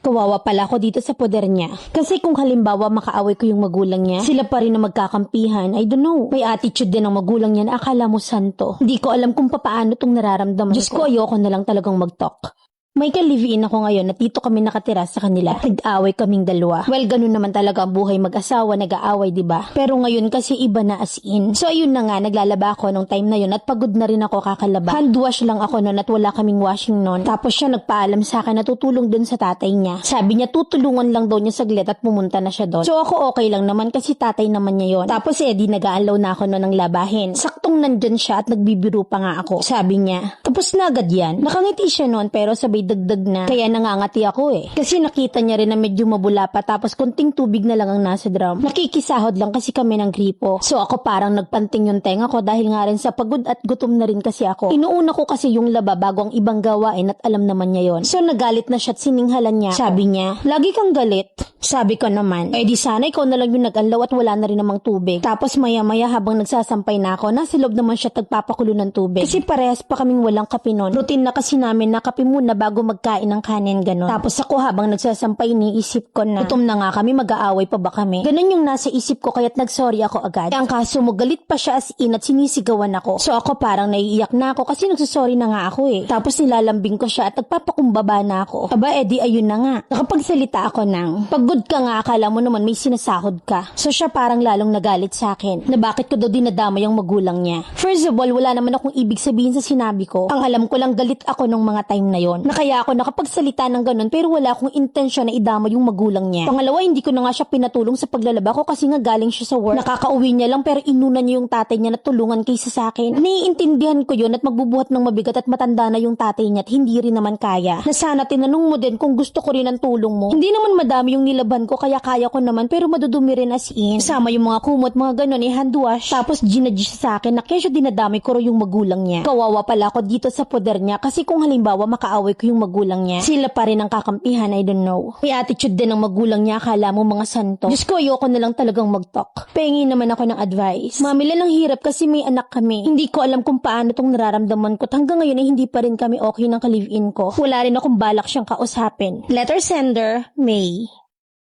Kawawa pala ako dito sa poder niya. Kasi kung halimbawa makaaway ko yung magulang niya, sila pa rin na magkakampihan, I don't know. May attitude din ang magulang niya na akala mo santo. Hindi ko alam kung papaano tong nararamdaman Diyos ko, ayoko na lang talagang mag-talk. May ka-live-in ako ngayon na dito kami nakatira sa kanila. Nag-away kaming dalawa. Well, ganun naman talaga ang buhay mag-asawa, nag-aaway, diba? Pero ngayon kasi iba na as in. So ayun na nga, naglalaba ako nung time na yun at pagod na rin ako kakalaba. Hand wash lang ako noon at wala kaming washing noon. Tapos siya nagpaalam sa akin na tutulong dun sa tatay niya. Sabi niya tutulungan lang daw niya saglit at pumunta na siya doon. So ako okay lang naman kasi tatay naman niya yon. Tapos di nag-aalaw na ako noon ng labahin. Saktong nandyan siya at nagbibiro pa nga ako. Sabi niya, tapos na agad yan. Nakangiti siya noon pero sabay dagdag na. Kaya nangangati ako Kasi nakita niya rin na medyo mabula pa tapos konting tubig na lang ang nasa drum. Nakikisahod lang kasi kami ng gripo. So ako parang nagpanting yung tenga ko dahil nga rin sa pagod at gutom na rin kasi ako. Inuuna ko kasi yung laba bago ang ibang gawain at alam naman niya yon. So nagalit na siya at sininghalan niya. Sabi niya, lagi kang galit. Sabi ko naman, di sana ikaw na lang yung nag-anlaw at wala na rin namang tubig. Tapos maya-maya habang nagsasampay na ako, nasa loob naman siya tagpapakulo ng tubig. Kasi parehas pa kaming walang kape nun. Routine na kasi namin na kape muna bago magkain ng kanin, ganon. Tapos ako habang nagsasampay, iniisip ko na gutom na nga kami, mag-aaway pa ba kami? Ganon yung nasa isip ko kaya't nagsorry ako agad. Ang kaso mo, galit pa siya as in at sinisigawan ako. So ako parang naiiyak na ako kasi nagsasorry na nga ako Tapos nilalambing ko siya at nagpapakumbaba na ako. Aba, edi ayun na nga. Nakapagsalita ako ng, pagod ka nga, akala mo naman may sinasahod ka. So siya parang lalong nagalit sa akin na bakit ko daw dinadamay ang magulang niya. First of all, wala naman akong ibig sabihin sa sinabi ko. Ang alam ko lang galit ako nung mga time na yon. Na kaya ako nakapagsalita ng ganun pero wala akong intensyon na idama yung magulang niya. Pangalawa, hindi ko na nga siya pinatulong sa paglalaba ko kasi nga galing siya sa work. Nakakauwi niya lang pero inuna niya yung tatay niya na tulungan kaysa sa akin. Naiintindihan ko yun at magbubuhat ng mabigat at matanda na yung tatay niya at hindi rin naman kaya. Na sana tinanong mo din kung gusto ko rin ang tulong mo. Hindi naman madami yung nilaban ko kaya kaya ko naman pero madudumi rin as in. Kasama yung mga kumot, mga ganun hand wash. Tapos ginadji siya sa akin na kesyo dinadami ko rin yung magulang niya. Kawawa pala ako dito sa poder niya kasi kung halimbawa makaaway ko yung magulang niya, sila pa rin ang kakampihan, I don't know. May attitude din ng magulang niya, akala mo mga santo. Diyos ko, ayoko na lang talagang mag-talk. Pengi naman ako ng advice. Mamila ng hirap kasi may anak kami. Hindi ko alam kung paano tong nararamdaman ko. Hanggang ngayon ay hindi pa rin kami okay ng ka-live-in ko. Wala rin akong balak siyang kausapin. Letter sender, May.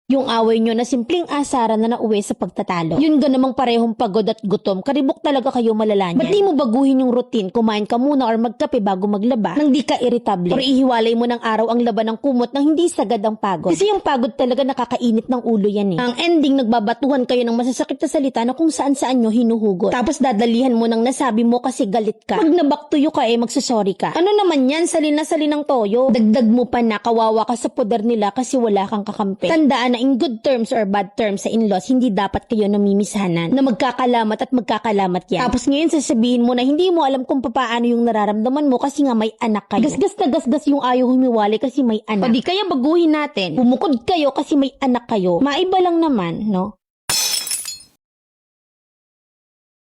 Yung away nyo na simpleng asaran na nauwi sa pagtatalo. Yun ga namang parehong pagod at gutom, karibok talaga kayo malala niyan. Ba't di mo baguhin yung routine, kumain ka muna or magkape bago maglaba, nang di ka irritable? Or ihiwalay mo ng araw ang laban ng kumot nang hindi sagad ang pagod. Kasi yung pagod talaga nakakainit ng ulo yan Ang ending, nagbabatuhan kayo ng masasakit na salita na kung saan-saan nyo hinuhugot. Tapos dadalihan mo nang nasabi mo kasi galit ka. Pag nabaktuyo ka magsasorry ka. Ano naman yan, salin na salin ng toyo. Dagdag mo pa na kawawa ka sa poder nila kasi wala kang kakampi. Tandaan na in good terms or bad terms sa in-laws, hindi dapat kayo namimisahanan, na magkakalamat at magkakalamat yan. Tapos ngayon sasabihin mo na hindi mo alam kung paano yung nararamdaman mo kasi nga may anak kayo. Gasgas na gasgas yung ayaw humiwalay kasi may anak. O di kaya baguhin natin. Bumukod kayo kasi may anak kayo. Maiba lang naman, no?